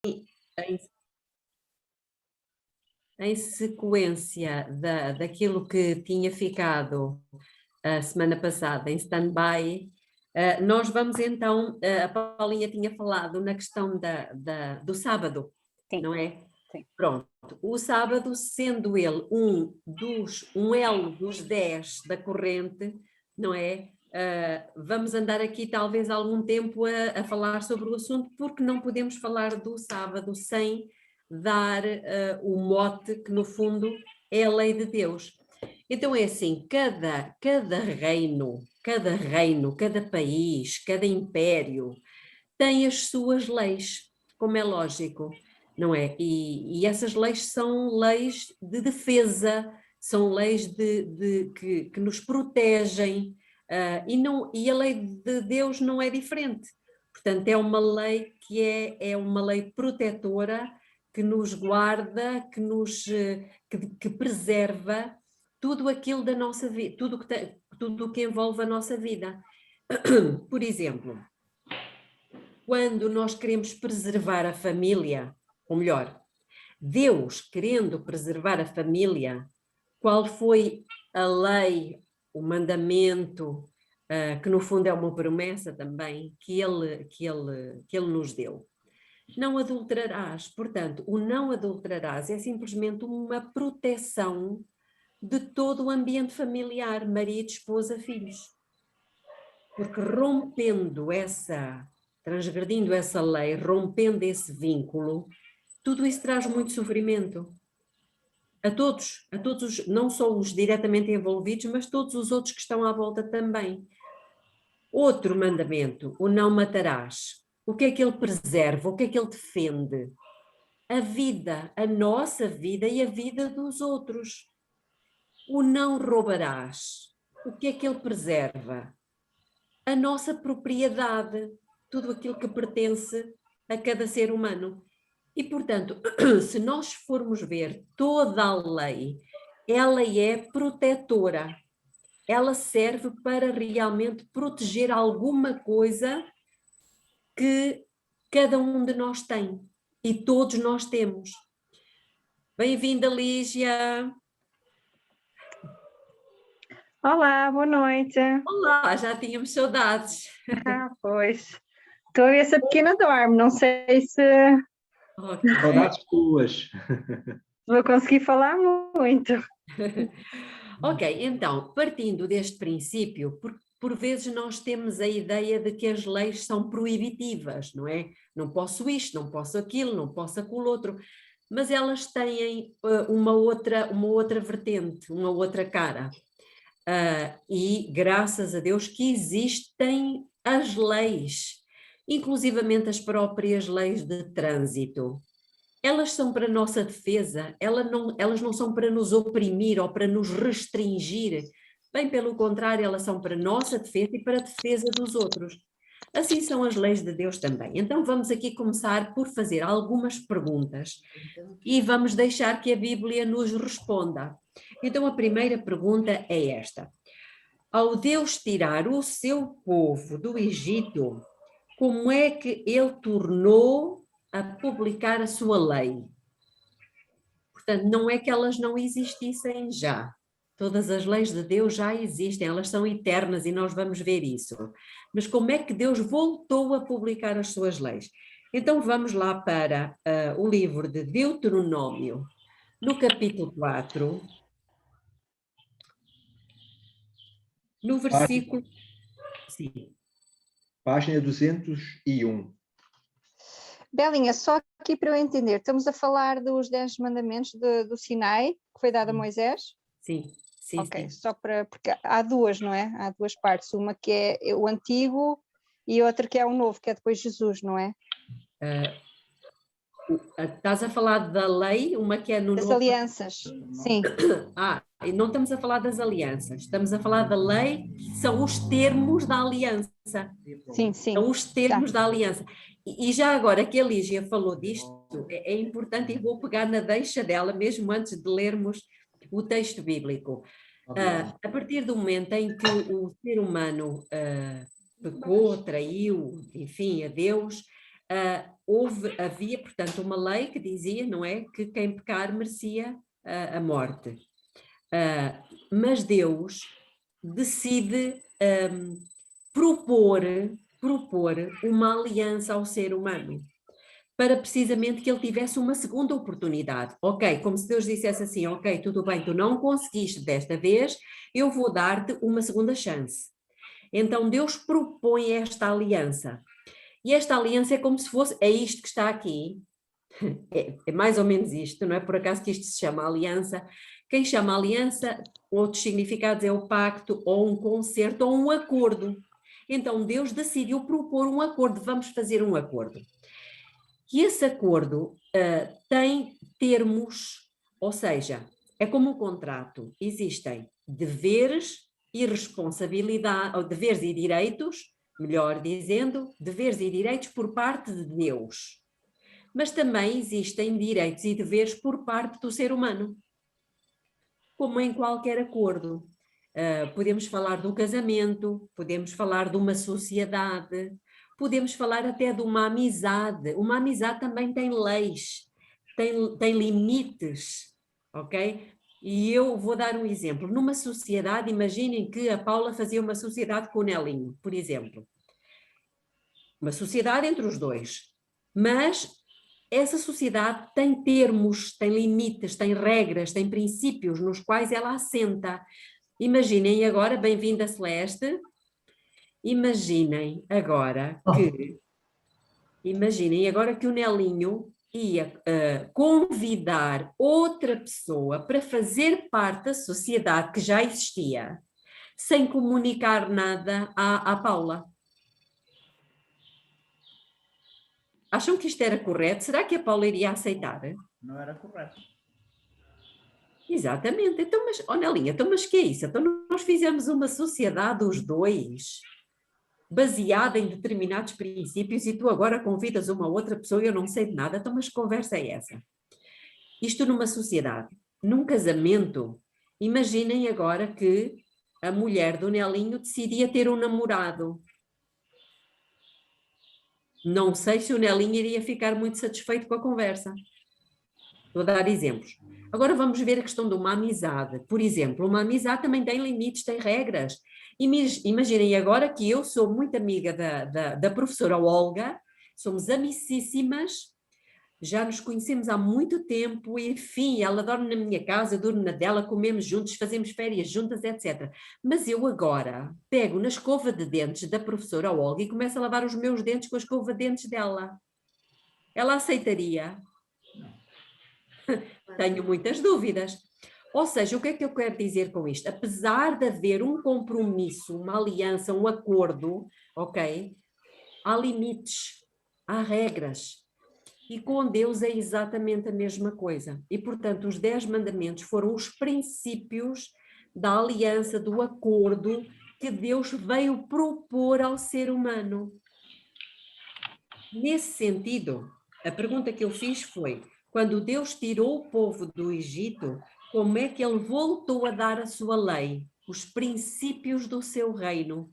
em, em sequência daquilo que tinha ficado a semana passada em stand-by, nós vamos então, a Paulinha tinha falado na questão do sábado, Sim. não é? Sim. Pronto, o sábado, sendo ele um elo dos 10 da corrente, não é? Vamos andar aqui talvez algum tempo a falar sobre o assunto, porque não podemos falar do sábado sem dar o mote que no fundo é a lei de Deus. Então é assim, cada reino, cada país, cada império tem as suas leis, como é lógico, não é? E essas leis são leis de defesa, são leis que nos protegem, e a lei de Deus não é diferente. Portanto, é uma lei que é uma lei protetora, que nos guarda, que preserva tudo aquilo da nossa vida, tudo o que envolve a nossa vida. Por exemplo, quando nós queremos preservar a família, ou melhor, Deus querendo preservar a família, qual foi a lei, o mandamento, que no fundo é uma promessa também, que ele nos deu? Não adulterarás. Portanto, o não adulterarás é simplesmente uma proteção de todo o ambiente familiar, marido, esposa, filhos. Porque transgredindo essa lei, rompendo esse vínculo, tudo isso traz muito sofrimento. A todos, não só os diretamente envolvidos, mas todos os outros que estão à volta também. Outro mandamento, o não matarás. O que é que ele preserva? O que é que ele defende? A vida, a nossa vida e a vida dos outros. O não roubarás. O que é que ele preserva? A nossa propriedade, tudo aquilo que pertence a cada ser humano. E, portanto, se nós formos ver toda a lei, ela é protetora. Ela serve para realmente proteger alguma coisa que cada um de nós tem e todos nós temos. Bem-vinda, Lígia. Olá, boa noite. Olá, já tínhamos saudades. Pois. Estou a ver se a pequena dorme, não sei se Okay. Saudades tuas. vou conseguir falar muito. Ok, então, partindo deste princípio, por vezes nós temos a ideia de que as leis são proibitivas, não é? Não posso isto, não posso aquilo, não posso aquilo outro, mas elas têm uma outra vertente, uma outra cara. E graças a Deus que existem as leis, inclusivamente as próprias leis de trânsito. Elas são para a nossa defesa, elas não são para nos oprimir ou para nos restringir, bem pelo contrário, elas são para a nossa defesa e para a defesa dos outros. Assim são as leis de Deus também. Então vamos aqui começar por fazer algumas perguntas e vamos deixar que a Bíblia nos responda. Então a primeira pergunta é esta: ao Deus tirar o seu povo do Egito, como é que ele tornou a publicar a sua lei? Portanto, não é que elas não existissem já. Todas as leis de Deus já existem, elas são eternas e nós vamos ver isso. Mas como é que Deus voltou a publicar as suas leis? Então vamos lá para o livro de Deuteronômio, no capítulo 4, no versículo... Sim. Página 201. Belinha, só aqui para eu entender, estamos a falar dos 10 mandamentos do Sinai, que foi dado a Moisés? Sim, sim, Ok, sim. só porque há duas, não é? Há duas partes, uma que é o antigo e outra que é o novo, que é depois Jesus, não é? Estás a falar da lei, uma que é no Das novo... alianças, sim. E não estamos a falar das alianças, estamos a falar da lei, que são os termos da aliança. Sim, sim. São os termos da aliança. E já agora que a Lígia falou disto, é importante, e vou pegar na deixa dela, mesmo antes de lermos o texto bíblico. A partir do momento em que o ser humano pecou, traiu, enfim, a Deus, havia, portanto, uma lei que dizia, não é, que quem pecar merecia a morte. Mas Deus decide propor uma aliança ao ser humano, para precisamente que ele tivesse uma segunda oportunidade. Ok, como se Deus dissesse assim, ok, tudo bem, tu não conseguiste desta vez, eu vou dar-te uma segunda chance. Então Deus propõe esta aliança. E esta aliança é como se fosse, é isto que está aqui, é mais ou menos isto, não é por acaso que isto se chama aliança. Quem chama aliança, outros significados é o pacto, ou um concerto, ou um acordo. Então Deus decidiu propor um acordo, vamos fazer um acordo. E esse acordo tem termos, ou seja, é como um contrato, existem deveres e responsabilidade, ou deveres e direitos, melhor dizendo, deveres e direitos por parte de Deus. Mas também existem direitos e deveres por parte do ser humano, como em qualquer acordo. Podemos falar do casamento, podemos falar de uma sociedade, podemos falar até de uma amizade. Uma amizade também tem leis, tem limites, ok? E eu vou dar um exemplo. Numa sociedade, imaginem que a Paula fazia uma sociedade com o Nelinho, por exemplo. Uma sociedade entre os dois. Mas essa sociedade tem termos, tem limites, tem regras, tem princípios nos quais ela assenta. Imaginem agora, bem-vinda Celeste, imaginem agora que o Nelinho ia convidar outra pessoa para fazer parte da sociedade que já existia, sem comunicar nada à Paula. Acham que isto era correto? Será que a Paula iria aceitar? Não era correto. Exatamente. Então, mas, Nelinha, então, mas que é isso? Então nós fizemos uma sociedade, os dois, baseada em determinados princípios e tu agora convidas uma outra pessoa e eu não sei de nada, então mas que conversa é essa? Isto numa sociedade. Num casamento, imaginem agora que a mulher do Nelinho decidia ter um namorado. Não sei se o Nelinho iria ficar muito satisfeito com a conversa. Vou dar exemplos. Agora vamos ver a questão de uma amizade. Por exemplo, uma amizade também tem limites, tem regras. Imaginem agora que eu sou muito amiga da professora Olga, somos amicíssimas, já nos conhecemos há muito tempo, e, enfim, ela dorme na minha casa, eu durmo na dela, comemos juntos, fazemos férias juntas, etc. Mas eu agora pego na escova de dentes da professora Olga e começo a lavar os meus dentes com a escova de dentes dela. Ela aceitaria? Tenho muitas dúvidas. Ou seja, o que é que eu quero dizer com isto? Apesar de haver um compromisso, uma aliança, um acordo, ok? Há limites, há regras. E com Deus é exatamente a mesma coisa. E, portanto, os 10 mandamentos foram os princípios da aliança, do acordo que Deus veio propor ao ser humano. Nesse sentido, a pergunta que eu fiz foi: quando Deus tirou o povo do Egito, como é que ele voltou a dar a sua lei, os princípios do seu reino?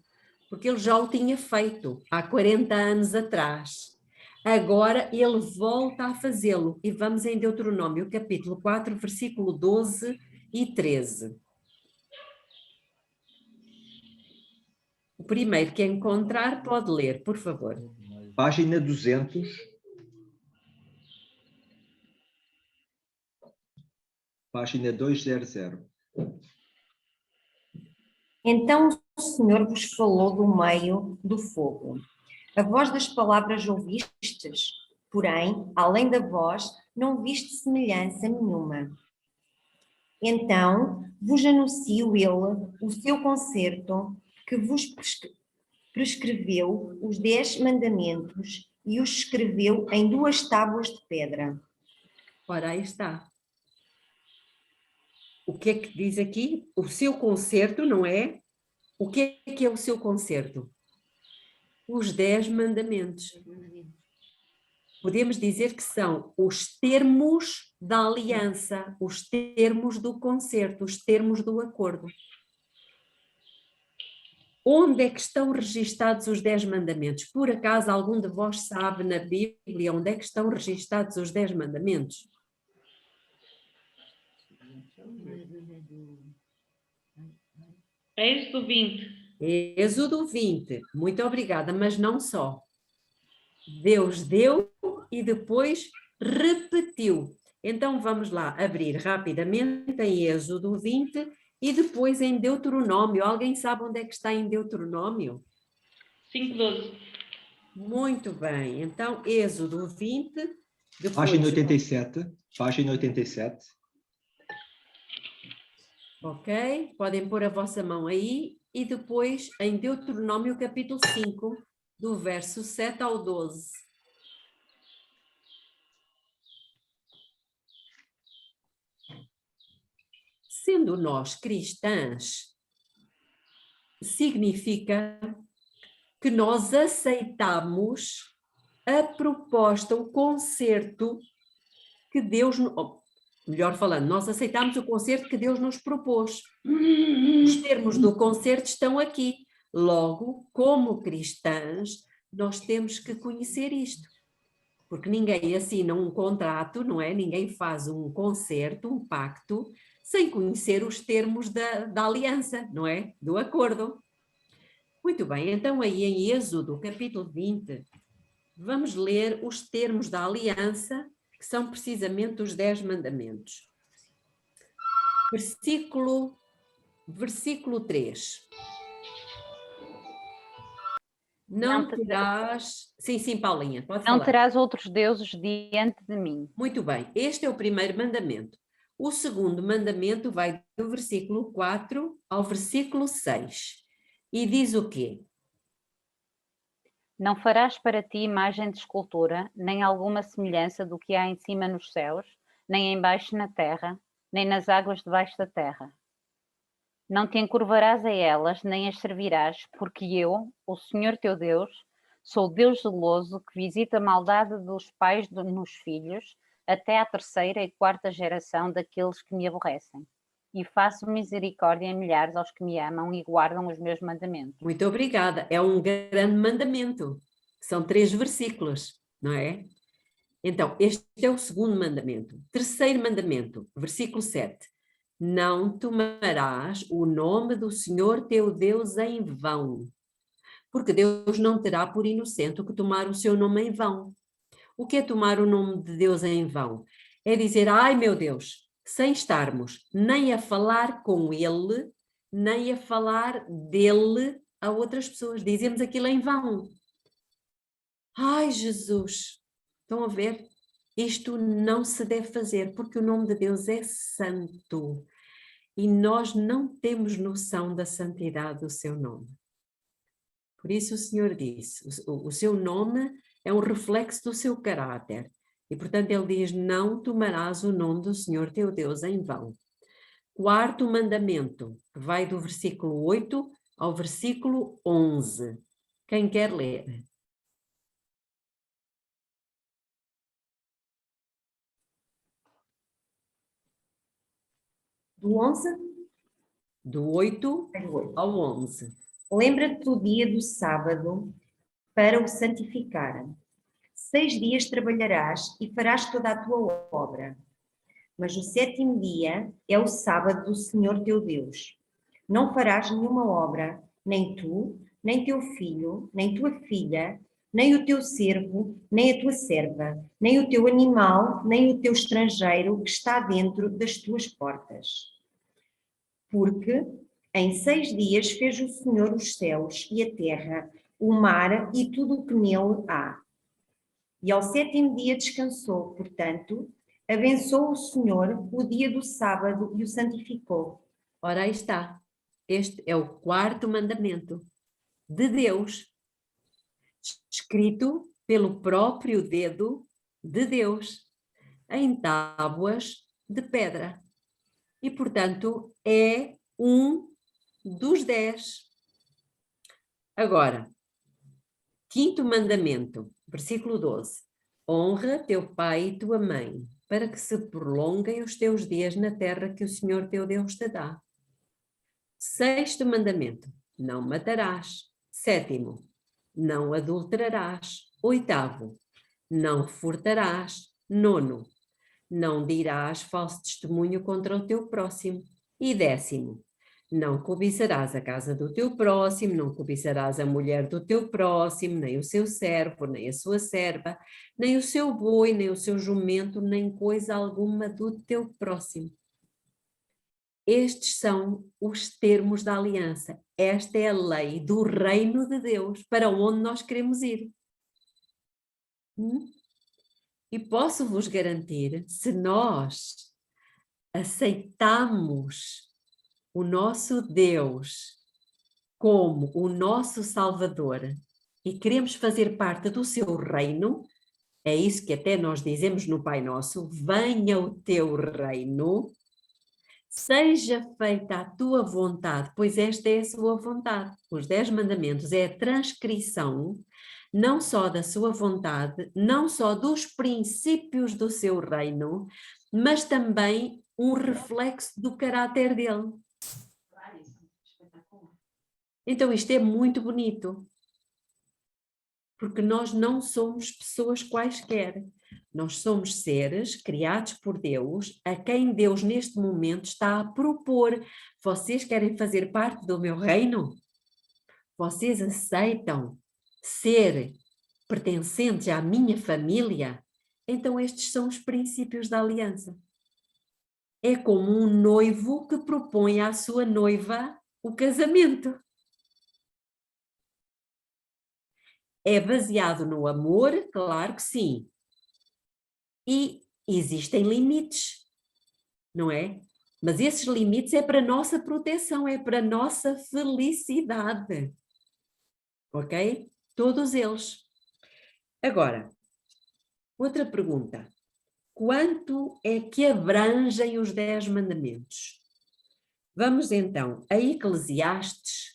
Porque ele já o tinha feito há 40 anos atrás. Agora ele volta a fazê-lo. E vamos em Deuteronômio, capítulo 4, versículo 12 e 13. O primeiro que encontrar pode ler, por favor. Página 200. Página 200. Então o Senhor vos falou do meio do fogo. A voz das palavras ouvistes, porém, além da voz, não viste semelhança nenhuma. Então vos anuncio ele o seu concerto, que vos prescreveu os 10 mandamentos e os escreveu em 2 tábuas de pedra. Ora, aí está. O que é que diz aqui? O seu concerto, não é? O que é o seu concerto? Os 10 mandamentos. Podemos dizer que são os termos da aliança, os termos do concerto, os termos do acordo. Onde é que estão registados os 10 mandamentos? Por acaso algum de vós sabe na Bíblia onde é que estão registados os 10 mandamentos? Êxodo 20. Êxodo 20, muito obrigada, mas não só. Deus deu e depois repetiu. Então vamos lá abrir rapidamente em Êxodo 20 e depois em Deuteronômio. Alguém sabe onde é que está em Deuteronômio? 5:12. Muito bem, então Êxodo 20, depois... Página 87. Página 87. Ok, podem pôr a vossa mão aí e depois em Deuteronômio capítulo 5, do verso 7 ao 12. Sendo nós cristãs, significa que nós aceitamos a proposta, o concerto que Deus, melhor falando, nós aceitamos o concerto que Deus nos propôs. Os termos do concerto estão aqui. Logo, como cristãs, nós temos que conhecer isto. Porque ninguém assina um contrato, não é? Ninguém faz um concerto, um pacto, sem conhecer os termos da aliança, não é? Do acordo. Muito bem, então aí em Êxodo, capítulo 20, vamos ler os termos da aliança, que são precisamente os 10 mandamentos. Versículo 3. Não terás... Sim, Paulinha, pode falar. Não terás outros deuses diante de mim. Muito bem, este é o primeiro mandamento. O segundo mandamento vai do versículo 4 ao versículo 6. E diz o quê? Não farás para ti imagem de escultura, nem alguma semelhança do que há em cima nos céus, nem embaixo na terra, nem nas águas debaixo da terra. Não te encurvarás a elas, nem as servirás, porque eu, o Senhor teu Deus, sou Deus zeloso, que visita a maldade dos pais nos filhos, até à 3ª e 4ª geração daqueles que me aborrecem. E faço misericórdia em milhares aos que me amam e guardam os meus mandamentos. Muito obrigada. É um grande mandamento. São 3 versículos, não é? Então, este é o segundo mandamento. Terceiro mandamento, versículo 7. Não tomarás o nome do Senhor teu Deus em vão, porque Deus não terá por inocente o que tomar o seu nome em vão. O que é tomar o nome de Deus em vão? É dizer, ai meu Deus, sem estarmos nem a falar com Ele, nem a falar dele a outras pessoas. Dizemos aquilo em vão. Ai Jesus, estão a ver? Isto não se deve fazer, porque o nome de Deus é santo e nós não temos noção da santidade do seu nome. Por isso o Senhor disse, o seu nome é um reflexo do seu caráter e, portanto, ele diz, não tomarás o nome do Senhor teu Deus em vão. Quarto mandamento, que vai do versículo 8 ao versículo 11. Quem quer ler? Do 11 Do 8 ao 8. ao 11. Lembra-te do dia do sábado para o santificar. 6 dias trabalharás e farás toda a tua obra. Mas o 7º dia é o sábado do Senhor teu Deus. Não farás nenhuma obra, nem tu, nem teu filho, nem tua filha, nem o teu servo, nem a tua serva, nem o teu animal, nem o teu estrangeiro que está dentro das tuas portas. Porque em 6 dias fez o Senhor os céus e a terra, o mar e tudo o que nele há. E ao 7º dia descansou, portanto, abençoou o Senhor o dia do sábado e o santificou. Ora, aí está. Este é o quarto mandamento de Deus, escrito pelo próprio dedo de Deus, em tábuas de pedra. E, portanto, é um dos 10. Agora, quinto mandamento, versículo 12. Honra teu pai e tua mãe, para que se prolonguem os teus dias na terra que o Senhor teu Deus te dá. Sexto mandamento. não matarás. 7º, não adulterarás. 8º, não furtarás. 9º, não dirás falso testemunho contra o teu próximo. E 10º, não cobiçarás a casa do teu próximo, não cobiçarás a mulher do teu próximo, nem o seu servo, nem a sua serva, nem o seu boi, nem o seu jumento, nem coisa alguma do teu próximo. Estes são os termos da aliança. Esta é a lei do reino de Deus para onde nós queremos ir. E posso-vos garantir, se nós aceitamos o nosso Deus como o nosso Salvador e queremos fazer parte do seu reino, é isso que até nós dizemos no Pai Nosso: venha o teu reino, seja feita a tua vontade, pois esta é a sua vontade. Os 10 mandamentos é a transcrição não só da sua vontade, não só dos princípios do seu reino, mas também um reflexo do caráter dele. Então isto é muito bonito, porque nós não somos pessoas quaisquer, nós somos seres criados por Deus, a quem Deus neste momento está a propor: vocês querem fazer parte do meu reino? Vocês aceitam ser pertencentes à minha família? Então estes são os princípios da aliança. É como um noivo que propõe à sua noiva o casamento. É baseado no amor? Claro que sim. E existem limites, não é? Mas esses limites é para a nossa proteção, é para a nossa felicidade. Ok? Todos eles. Agora, outra pergunta. Quanto é que abrangem os 10 mandamentos? Vamos então a Eclesiastes.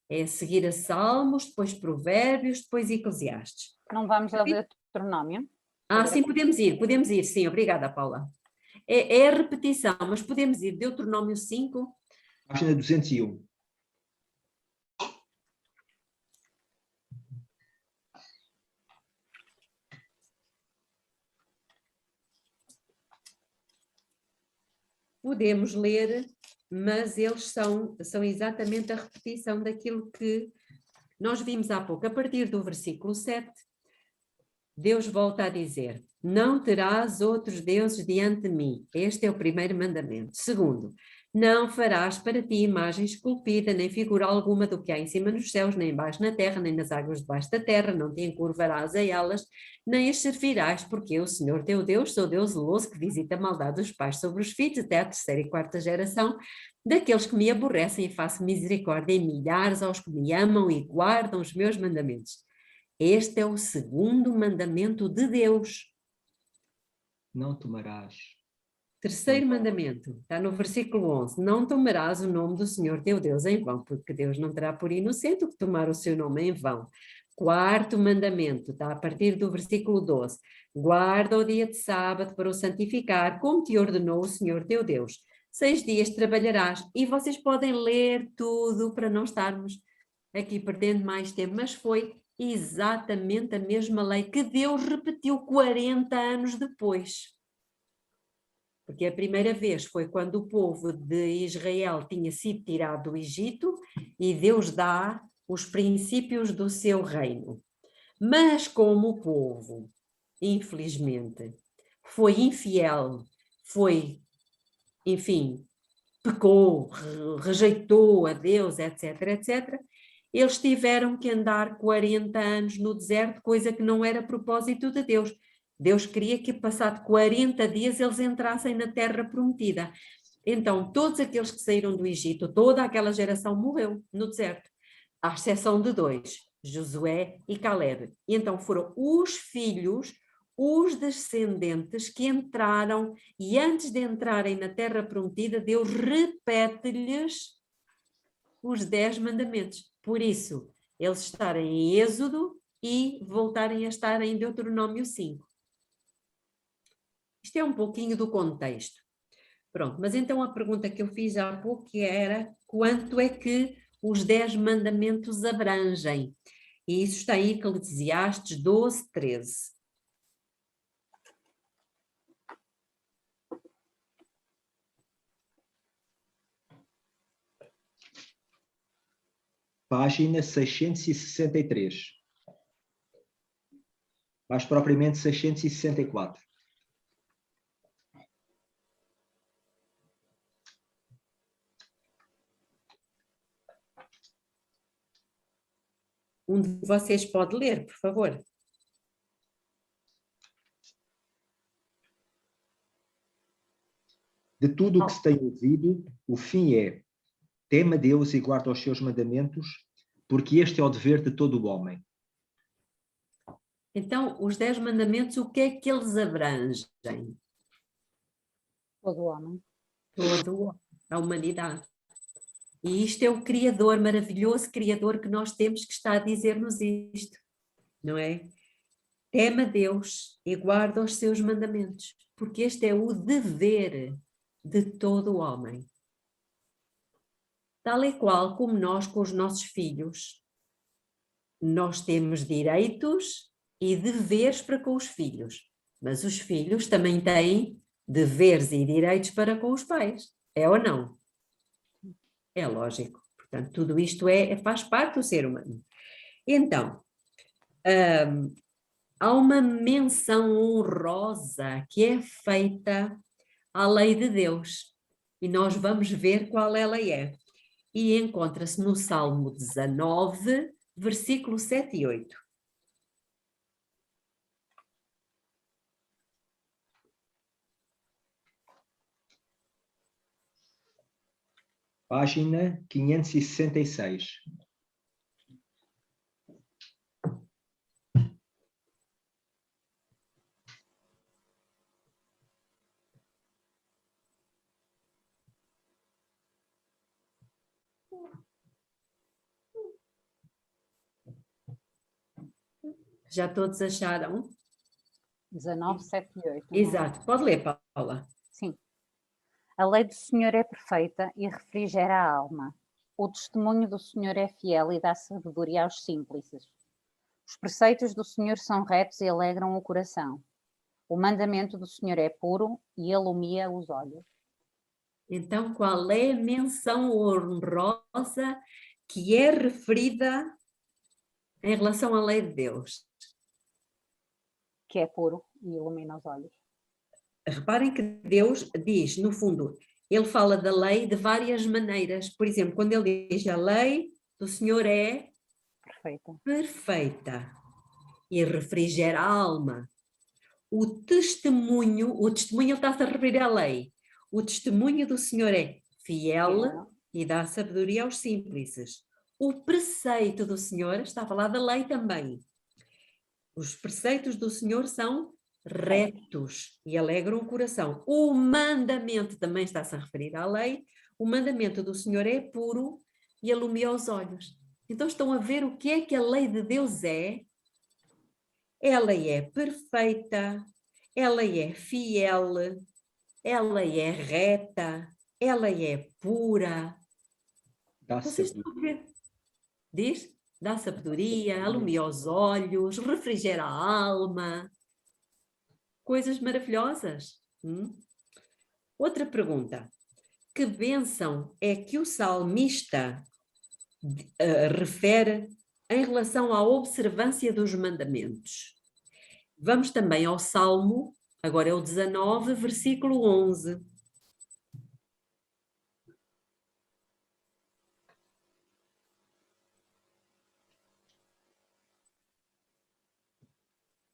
É seguir a Salmos, depois Provérbios, depois Eclesiastes. Não vamos ao Deuteronômio? Sim, podemos ir, sim, obrigada, Paula. É a repetição, mas podemos ir, Deuteronômio 5. Página 201. Podemos ler, mas eles são exatamente a repetição daquilo que nós vimos há pouco. A partir do versículo 7, Deus volta a dizer: não terás outros deuses diante de mim. Este é o primeiro mandamento. Segundo, não farás para ti imagem esculpida, nem figura alguma do que há em cima nos céus, nem embaixo na terra, nem nas águas debaixo da terra, não te encurvarás a elas, nem as servirás, porque eu, Senhor teu Deus, sou Deus zeloso que visita a maldade dos pais sobre os filhos, até a 3ª e 4ª geração, daqueles que me aborrecem, e faço misericórdia em milhares aos que me amam e guardam os meus mandamentos. Este é o segundo mandamento de Deus. Não tomarás. 3º mandamento, está no versículo 11. Não tomarás o nome do Senhor teu Deus em vão, porque Deus não terá por inocente o que tomar o seu nome em vão. 4º mandamento, está a partir do versículo 12. Guarda o dia de sábado para o santificar, como te ordenou o Senhor teu Deus. 6 dias trabalharás, e vocês podem ler tudo para não estarmos aqui perdendo mais tempo, mas foi exatamente a mesma lei que Deus repetiu 40 anos depois. Porque a primeira vez foi quando o povo de Israel tinha sido tirado do Egito e Deus dá os princípios do seu reino. Mas como o povo, infelizmente, foi infiel, pecou, rejeitou a Deus, etc., etc., eles tiveram que andar 40 anos no deserto, coisa que não era propósito de Deus. Deus queria que, passado 40 dias, eles entrassem na terra prometida. Então, todos aqueles que saíram do Egito, toda aquela geração morreu no deserto, à exceção de 2, Josué e Caleb. E então foram os filhos, os descendentes que entraram, e antes de entrarem na terra prometida, Deus repete-lhes os 10 mandamentos. Por isso, eles estarem em Êxodo e voltarem a estar em Deuteronômio 5. Isto é um pouquinho do contexto. Pronto, mas então a pergunta que eu fiz há pouco era: quanto é que os 10 mandamentos abrangem. E isso está em Eclesiastes 12, 13. Página 663. Mais propriamente 664. Um de vocês pode ler, por favor. De tudo o que se tem ouvido, o fim é: teme a Deus e guarda os seus mandamentos, porque este é o dever de todo o homem. Então, os 10 mandamentos, o que é que eles abrangem? Todo homem. Toda a humanidade. E isto é o Criador, maravilhoso Criador que nós temos, que está a dizer-nos isto, não é? Teme a Deus e guarda os seus mandamentos, porque este é o dever de todo o homem. Tal e qual como nós com os nossos filhos, nós temos direitos e deveres para com os filhos, mas os filhos também têm deveres e direitos para com os pais, é ou não? É lógico. Portanto, tudo isto faz parte do ser humano. Então, há uma menção honrosa que é feita à lei de Deus, e nós vamos ver qual ela é. E encontra-se no Salmo 19, versículo 7 e 8. Página 566. Já todos acharam? 19, 7 e 8. não é? Exato. Pode ler, Paula. Sim. A lei do Senhor é perfeita e refrigera a alma. O testemunho do Senhor é fiel e dá sabedoria aos simples. Os preceitos do Senhor são retos e alegram o coração. O mandamento do Senhor é puro e ilumina os olhos. Então, qual é a menção honrosa que é referida em relação à lei de Deus? Que é puro e ilumina os olhos. Reparem que Deus diz, no fundo, ele fala da lei de várias maneiras. Por exemplo, quando ele diz a lei do Senhor é Perfeita. perfeita e refrigera a alma. O testemunho ele está-se a referir à lei. O testemunho do Senhor é fiel e dá sabedoria aos simples. O preceito do Senhor, está a falar da lei também. Os preceitos do Senhor são retos e alegram o coração. O mandamento também está-se a referir à lei. O mandamento do Senhor é puro e alumia os olhos. Então estão a ver o que é que a lei de Deus é? Ela é perfeita, ela é fiel, ela é reta, ela é pura. Dá Vocês sabedoria. estão a ver? Diz? Dá sabedoria, alumia os olhos, refrigera a alma. Coisas maravilhosas. Outra pergunta. Que bênção é que o salmista refere em relação à observância dos mandamentos? Vamos também ao Salmo, agora é o 19, versículo 11.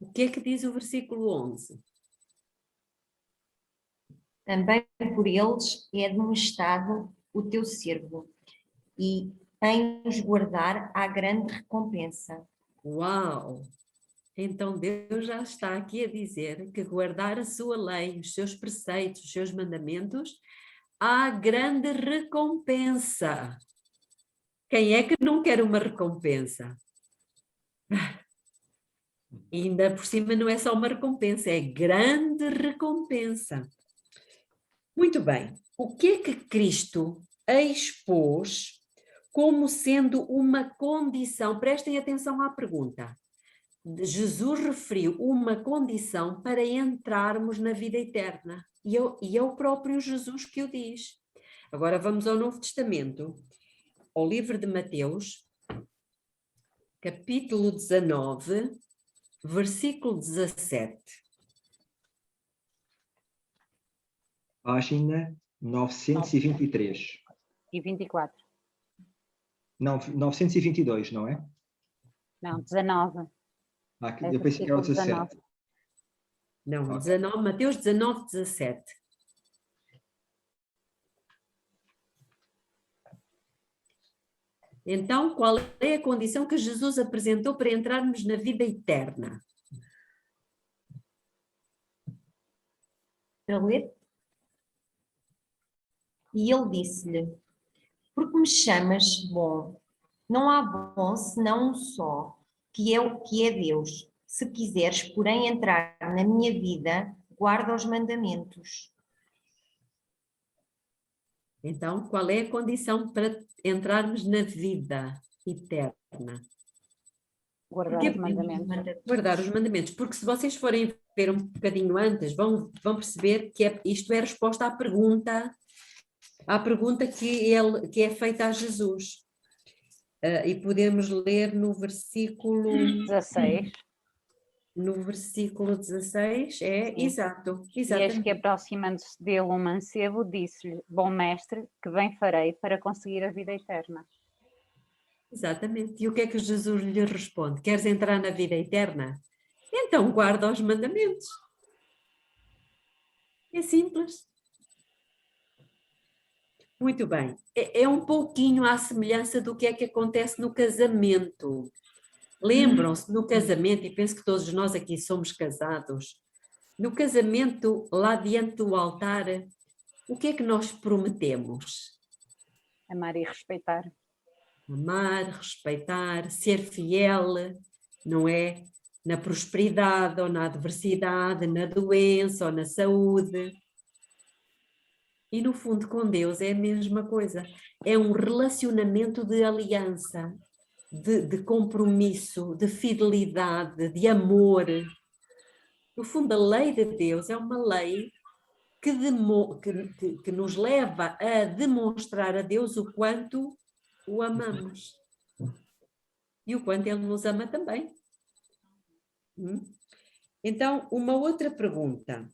O que é que diz o versículo 11? Também por eles é admoestado o teu servo, e em os guardar há grande recompensa. Uau! Então Deus já está aqui a dizer que guardar a sua lei, os seus preceitos, os seus mandamentos, há grande recompensa. Quem é que não quer uma recompensa? E ainda por cima não é só uma recompensa, é grande recompensa. Muito bem. O que é que Cristo expôs como sendo uma condição. Prestem atenção à pergunta. Jesus referiu uma condição para entrarmos na vida eterna. E é o próprio Jesus que o diz. Agora vamos ao Novo Testamento, ao livro de Mateus, capítulo 19, versículo 17. Página 923. E 24. Não, 922, não é? Não, 19. Eu pensei que era o versículo 17. Não, Ok. 19, Mateus 19, 17. Então, qual é a condição que Jesus apresentou para entrarmos na vida eterna? Para ler? E ele disse-lhe: porque me chamas bom? Não há bom senão um só, que é Deus. Se quiseres, porém, entrar na minha vida, guarda os mandamentos. Então, qual é a condição para entrarmos na vida eterna? Guardar Porque os mandamentos. guardar os mandamentos, porque se vocês forem ver um bocadinho antes, vão perceber que isto é resposta à pergunta que é feita a Jesus. E podemos ler no versículo 16. No versículo 16, Sim. exato, E eis exatamente. que, aproximando-se dele um mancebo, disse-lhe: bom mestre, que bem farei para conseguir a vida eterna? Exatamente. E o que é que Jesus lhe responde? Queres entrar na vida eterna? Então guarda os mandamentos. É simples. Muito bem. É um pouquinho à semelhança do que é que acontece no casamento. Lembram-se, no casamento, e penso que todos nós aqui somos casados, no casamento, lá diante do altar, o que é que nós prometemos? Amar e respeitar. Amar, respeitar, ser fiel, não é? Na prosperidade ou na adversidade, na doença ou na saúde. E no fundo, com Deus é a mesma coisa. É um relacionamento de aliança, de compromisso, de fidelidade, de amor. No fundo, a lei de Deus é uma lei que nos leva a demonstrar a Deus o quanto o amamos. E o quanto Ele nos ama também. Então, uma outra pergunta.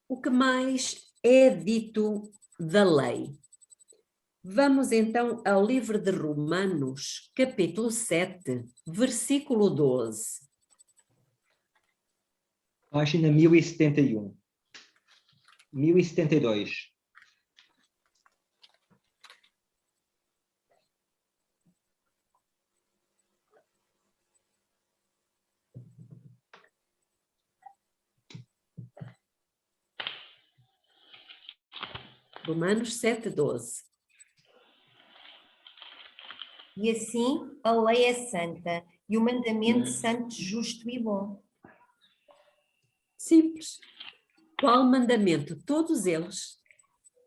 O que mais é dito da lei? Vamos então ao livro de Romanos, capítulo 7, versículo 12. Página 1071. 1072. Romanos 7, 12. E assim a lei é santa e o mandamento santo, justo e bom. Simples. Qual mandamento? Todos eles,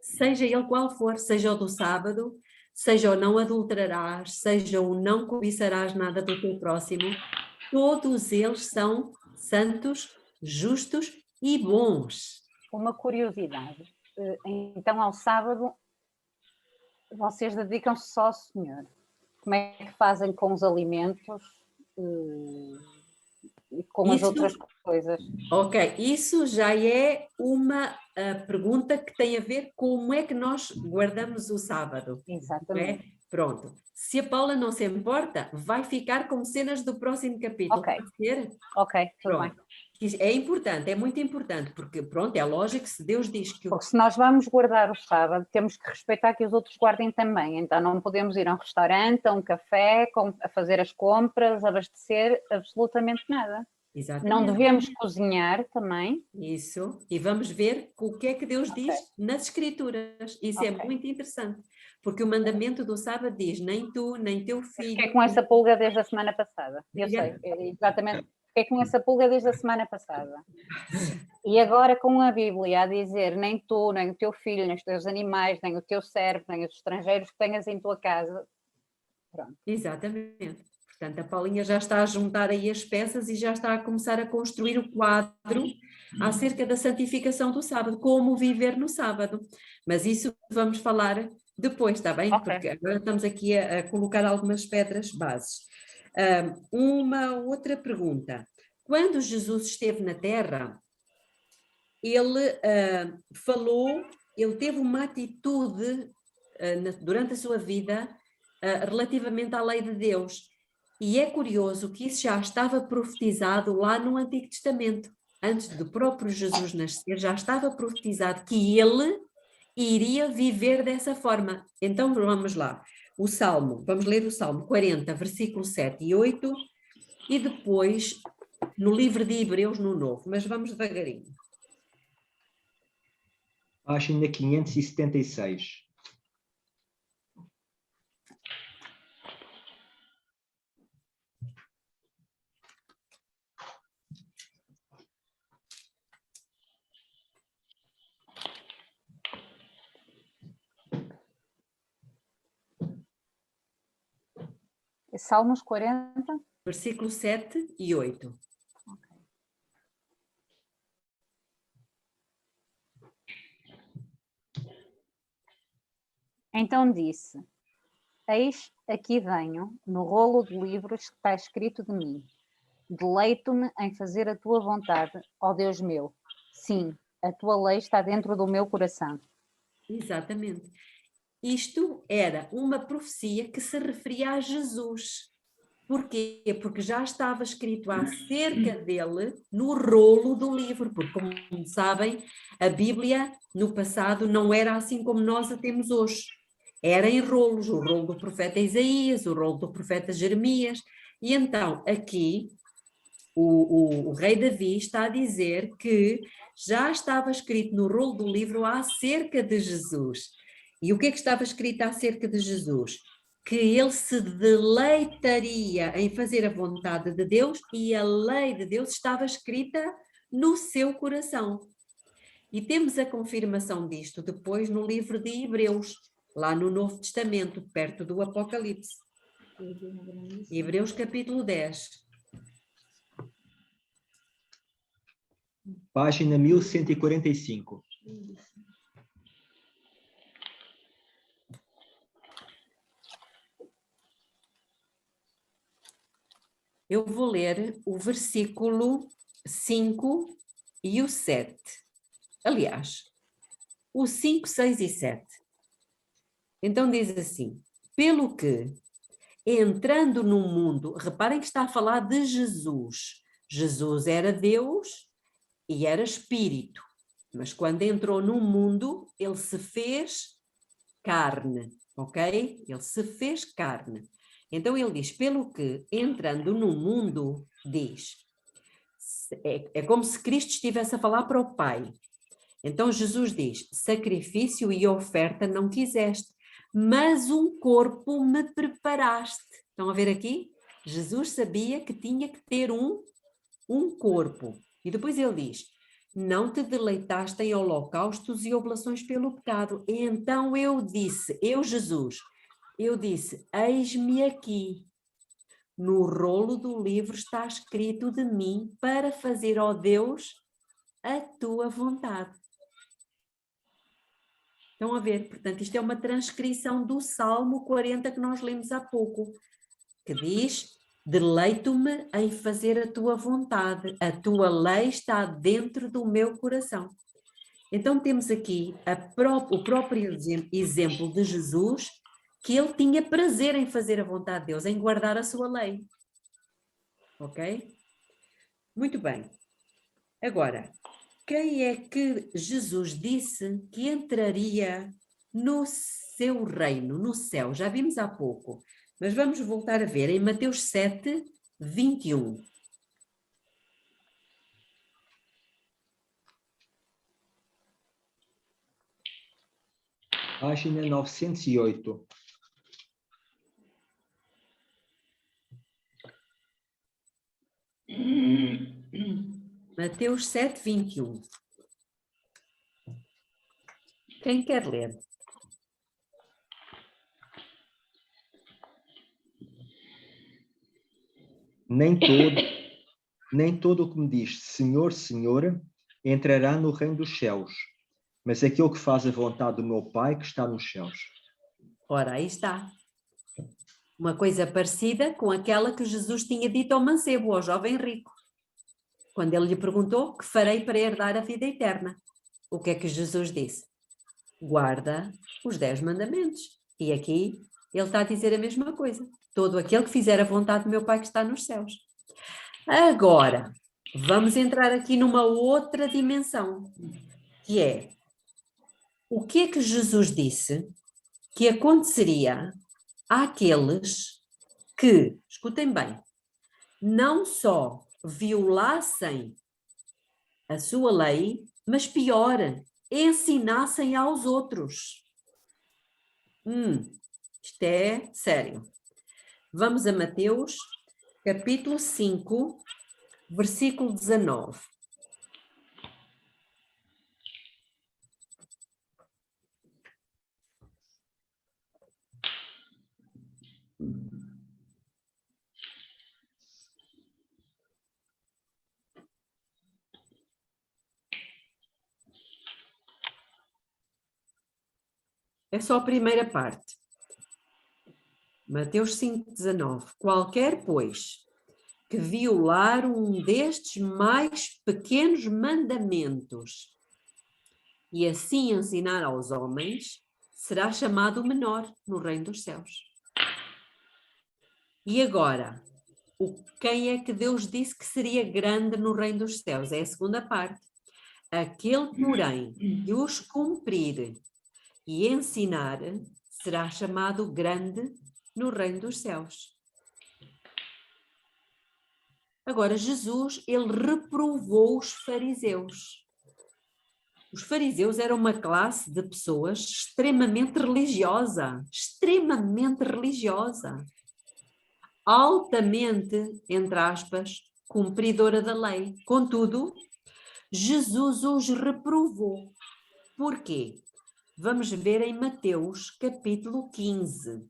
seja ele qual for, seja o do sábado, seja o não adulterarás, seja o não cobiçarás nada do teu próximo, todos eles são santos, justos e bons. Uma curiosidade. Então, ao sábado, vocês dedicam-se só ao Senhor. Como é que fazem com os alimentos e com as outras coisas? Ok, isso já é uma pergunta que tem a ver com como é que nós guardamos o sábado. Exatamente. Pronto. Se a Paula não se importa, vai ficar com cenas do próximo capítulo. Ok. Pode ser? Ok, tudo bem. É importante, é muito importante, porque pronto, é lógico que se Deus diz que... Porque se nós vamos guardar o sábado, temos que respeitar que os outros guardem também. Então não podemos ir a um restaurante, a um café, a fazer as compras, abastecer absolutamente nada. Exatamente. Não devemos cozinhar também. Isso, e vamos ver o que é que Deus diz nas Escrituras. Isso é muito interessante, porque o mandamento do sábado diz, nem tu, nem teu filho... Fiquei com essa pulga desde a semana passada. Eu sei, exatamente. Fiquei com essa pulga desde a semana passada. E agora com a Bíblia a dizer nem tu, nem o teu filho, nem os teus animais, nem o teu servo, nem os estrangeiros que tenhas em tua casa. Pronto. Exatamente. Portanto, a Paulinha já está a juntar aí as peças e já está a começar a construir o quadro acerca da santificação do sábado, como viver no sábado. Mas isso vamos falar depois, está bem? Ok. Porque agora estamos aqui a colocar algumas pedras bases. Uma outra pergunta. Quando Jesus esteve na Terra, ele falou, ele teve uma atitude durante a sua vida relativamente à lei de Deus. E é curioso que isso já estava profetizado lá no Antigo Testamento. Antes do próprio Jesus nascer, já estava profetizado que ele iria viver dessa forma. Então vamos lá. O Salmo, vamos ler o Salmo 40, versículo 7 e 8, e depois no livro de Hebreus no Novo, mas vamos devagarinho. Página 576. Salmos 40. Versículo 7 e 8. Então disse: Eis aqui venho, no rolo de livros que está escrito de mim. Deleito-me em fazer a tua vontade, ó Deus meu. Sim, a tua lei está dentro do meu coração. Exatamente. Isto era uma profecia que se referia a Jesus. Porquê? Porque já estava escrito acerca dele no rolo do livro, porque, como sabem, a Bíblia no passado não era assim como nós a temos hoje. Era em rolos, o rolo do profeta Isaías, o rolo do profeta Jeremias, e então aqui o rei Davi está a dizer que já estava escrito no rolo do livro acerca de Jesus. E o que é que estava escrito acerca de Jesus? Que ele se deleitaria em fazer a vontade de Deus e a lei de Deus estava escrita no seu coração. E temos a confirmação disto depois no livro de Hebreus, lá no Novo Testamento, perto do Apocalipse. Hebreus capítulo 10. Página 1145. Eu vou ler o versículo 5 e o 7. Aliás, o 5, 6 e 7. Então diz assim: pelo que, entrando no mundo, reparem que está a falar de Jesus. Jesus era Deus e era Espírito, mas quando entrou no mundo, ele se fez carne, ok? Ele se fez carne. Então ele diz, pelo que, entrando no mundo, diz, é como se Cristo estivesse a falar para o Pai. Então Jesus diz, sacrifício e oferta não quiseste, mas um corpo me preparaste. Estão a ver aqui? Jesus sabia que tinha que ter um corpo. E depois ele diz, não te deleitaste em holocaustos e oblações pelo pecado. E então eu disse, Jesus, eu disse, eis-me aqui. No rolo do livro está escrito de mim para fazer, ó Deus, a tua vontade. Estão a ver? Portanto, isto é uma transcrição do Salmo 40 que nós lemos há pouco, que diz, deleito-me em fazer a tua vontade, a tua lei está dentro do meu coração. Então temos aqui o próprio exemplo de Jesus, que ele tinha prazer em fazer a vontade de Deus, em guardar a sua lei. Ok? Muito bem. Agora, quem é que Jesus disse que entraria no seu reino, no céu? Já vimos há pouco, mas vamos voltar a ver em Mateus 7, 21. Página 908. Mateus 7, 21. Quem quer ler? Nem todo o que me diz Senhor, Senhor, entrará no reino dos céus, mas aquele que faz a vontade do meu Pai que está nos céus. Ora, aí está. Uma coisa parecida com aquela que Jesus tinha dito ao mancebo, ao jovem rico. Quando ele lhe perguntou, que farei para herdar a vida eterna? O que é que Jesus disse? Guarda os 10 mandamentos. E aqui ele está a dizer a mesma coisa. Todo aquele que fizer a vontade do meu Pai que está nos céus. Agora, vamos entrar aqui numa outra dimensão, que é o que é que Jesus disse que aconteceria àqueles que, escutem bem, não só violassem a sua lei, mas pior, ensinassem aos outros. Isto é sério. Vamos a Mateus, capítulo 5, versículo 19. É só a primeira parte. Mateus 5,19. Qualquer, pois, que violar um destes mais pequenos mandamentos e assim ensinar aos homens, será chamado menor no reino dos céus. E agora, quem é que Deus disse que seria grande no reino dos céus? É a segunda parte. Aquele, porém, que os cumprir e ensinar, será chamado grande no reino dos céus. Agora, Jesus, ele reprovou os fariseus. Os fariseus eram uma classe de pessoas extremamente religiosa, altamente, entre aspas, cumpridora da lei. Contudo, Jesus os reprovou. Porquê? Vamos ver em Mateus, capítulo 15.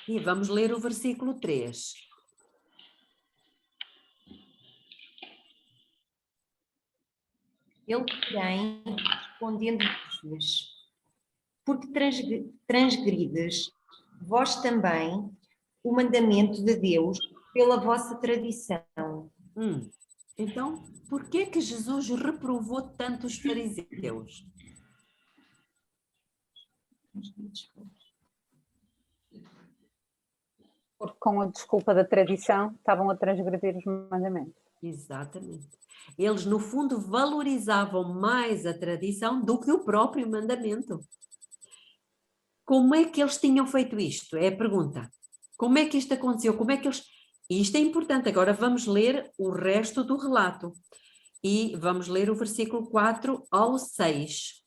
E vamos ler o versículo 3. Ele, porém, respondendo-lhes, porque transgrides vós também o mandamento de Deus pela vossa tradição. Então, por que que Jesus reprovou tanto os fariseus? Porque com a desculpa da tradição estavam a transgredir os mandamentos. Exatamente. Eles, no fundo, valorizavam mais a tradição do que o próprio mandamento. Como é que eles tinham feito isto? É a pergunta. Como é que isto aconteceu? Como é que eles... Isto é importante. Agora vamos ler o resto do relato. E vamos ler o versículo 4 ao 6.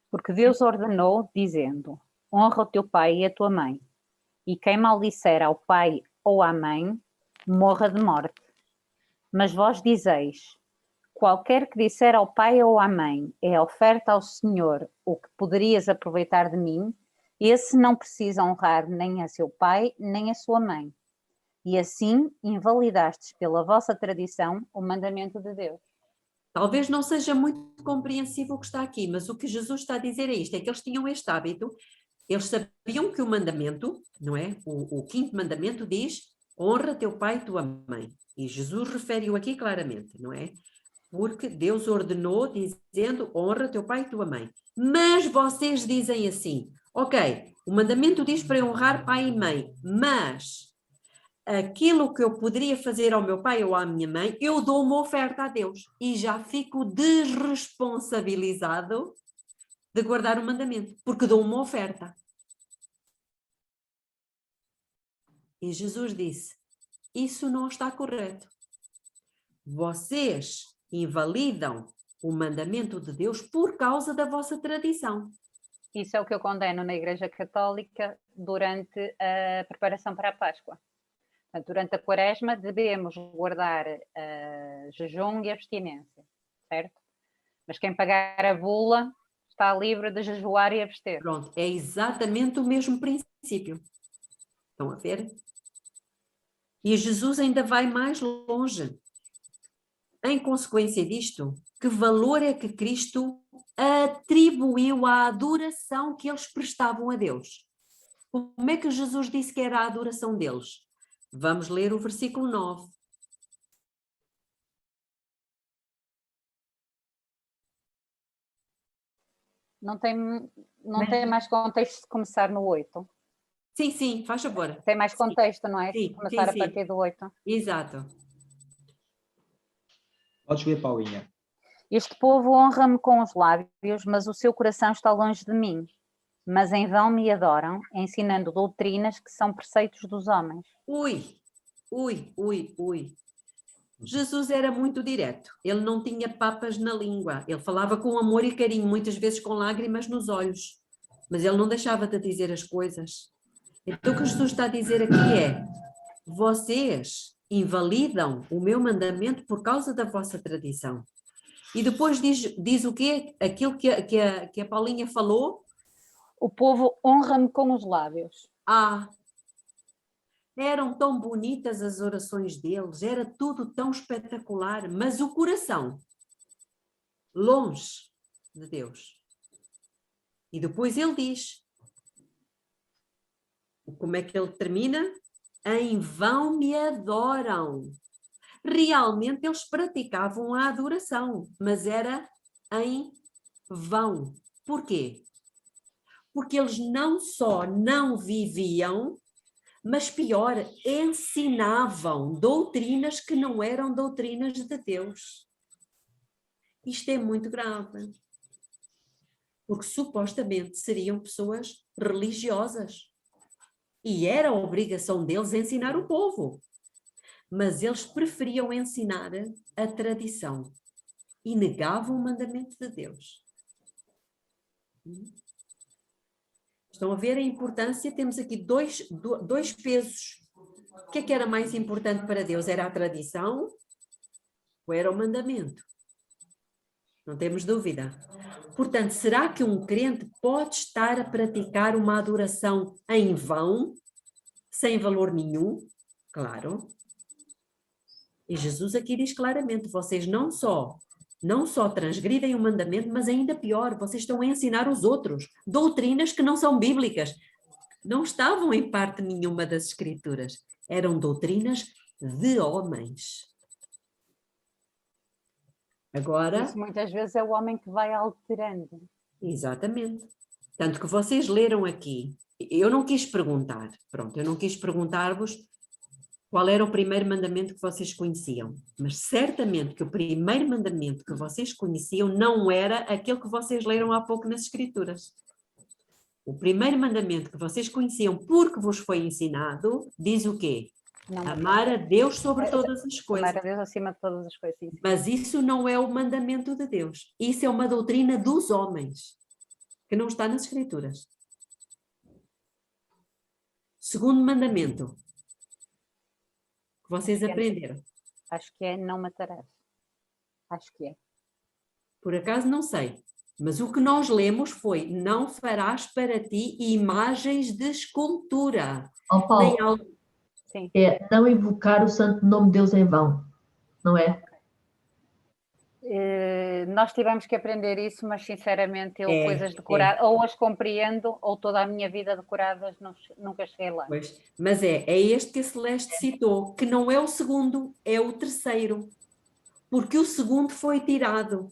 Porque Deus ordenou, dizendo: honra o teu pai e a tua mãe, e quem maldisser ao pai ou à mãe, morra de morte. Mas vós dizeis: qualquer que disser ao pai ou à mãe, é oferta ao Senhor o que poderias aproveitar de mim, esse não precisa honrar nem a seu pai, nem a sua mãe. E assim invalidastes pela vossa tradição o mandamento de Deus. Talvez não seja muito compreensível o que está aqui, mas o que Jesus está a dizer é isto, é que eles tinham este hábito, eles sabiam que o mandamento, não é? O quinto mandamento diz, honra teu pai e tua mãe. E Jesus refere-o aqui claramente, não é? Porque Deus ordenou dizendo, honra teu pai e tua mãe. Mas vocês dizem assim, ok, o mandamento diz para honrar pai e mãe, mas aquilo que eu poderia fazer ao meu pai ou à minha mãe, eu dou uma oferta a Deus e já fico desresponsabilizado de guardar o mandamento, porque dou uma oferta. E Jesus disse, isso não está correto. Vocês invalidam o mandamento de Deus por causa da vossa tradição. Isso é o que eu condeno na Igreja Católica durante a preparação para a Páscoa. Portanto, durante a Quaresma devemos guardar jejum e abstinência, certo? Mas quem pagar a bula está livre de jejuar e abster. Pronto, é exatamente o mesmo princípio. Estão a ver? E Jesus ainda vai mais longe. Em consequência disto, que valor é que Cristo atribuiu à adoração que eles prestavam a Deus? Como é que Jesus disse que era a adoração deles? Vamos ler o versículo 9. Não tem mais contexto de começar no 8. Sim, sim, faz favor. Tem mais contexto, não é? Sim, Se começar sim, a partir do 8. Exato. Podes ver, Paulinha. Este povo honra-me com os lábios, mas o seu coração está longe de mim. Mas em vão me adoram, ensinando doutrinas que são preceitos dos homens. Ui. Jesus era muito direto. Ele não tinha papas na língua. Ele falava com amor e carinho, muitas vezes com lágrimas nos olhos. Mas ele não deixava de dizer as coisas. Então o que Jesus está a dizer aqui é: vocês invalidam o meu mandamento por causa da vossa tradição. E depois diz o quê? Aquilo que a Paulinha falou. O povo honra-me com os lábios. Eram tão bonitas as orações deles, era tudo tão espetacular, mas o coração, longe de Deus. E depois ele diz, como é que ele termina? Em vão me adoram. Realmente eles praticavam a adoração, mas era em vão. Porquê? Porque eles não só não viviam, mas pior, ensinavam doutrinas que não eram doutrinas de Deus. Isto é muito grave. Porque supostamente seriam pessoas religiosas. E era a obrigação deles ensinar o povo. Mas eles preferiam ensinar a tradição e negavam o mandamento de Deus. Estão a ver a importância? Temos aqui dois pesos. O que é que era mais importante para Deus? Era a tradição ou era o mandamento? Não temos dúvida. Portanto, será que um crente pode estar a praticar uma adoração em vão, sem valor nenhum? Claro. E Jesus aqui diz claramente, vocês não só transgridem o mandamento, mas ainda pior, vocês estão a ensinar os outros doutrinas que não são bíblicas. Não estavam em parte nenhuma das escrituras. Eram doutrinas de homens. Agora... Isso muitas vezes é o homem que vai alterando. Exatamente. Tanto que vocês leram aqui. Eu não quis perguntar. Pronto, eu não quis perguntar-vos qual era o primeiro mandamento que vocês conheciam. Mas certamente que o primeiro mandamento que vocês conheciam não era aquele que vocês leram há pouco nas Escrituras. O primeiro mandamento que vocês conheciam porque vos foi ensinado, diz o quê? Não, amar a Deus sobre todas as coisas. Amar a Deus acima de todas as coisas. Sim. Mas isso não é o mandamento de Deus. Isso é uma doutrina dos homens, que não está nas Escrituras. Segundo mandamento, que vocês aprenderam. Acho que é não matarás. Acho que é. Por acaso não sei. Mas o que nós lemos foi: não farás para ti imagens de escultura. Paulo, Sim. É não invocar o santo nome de Deus em vão, não é? Nós tivemos que aprender isso, mas sinceramente eu coisas decoradas, ou as compreendo, ou toda a minha vida decoradas nunca cheguei lá. Pois, mas é este que a Celeste citou, que não é o segundo, é o terceiro. Porque o segundo foi tirado.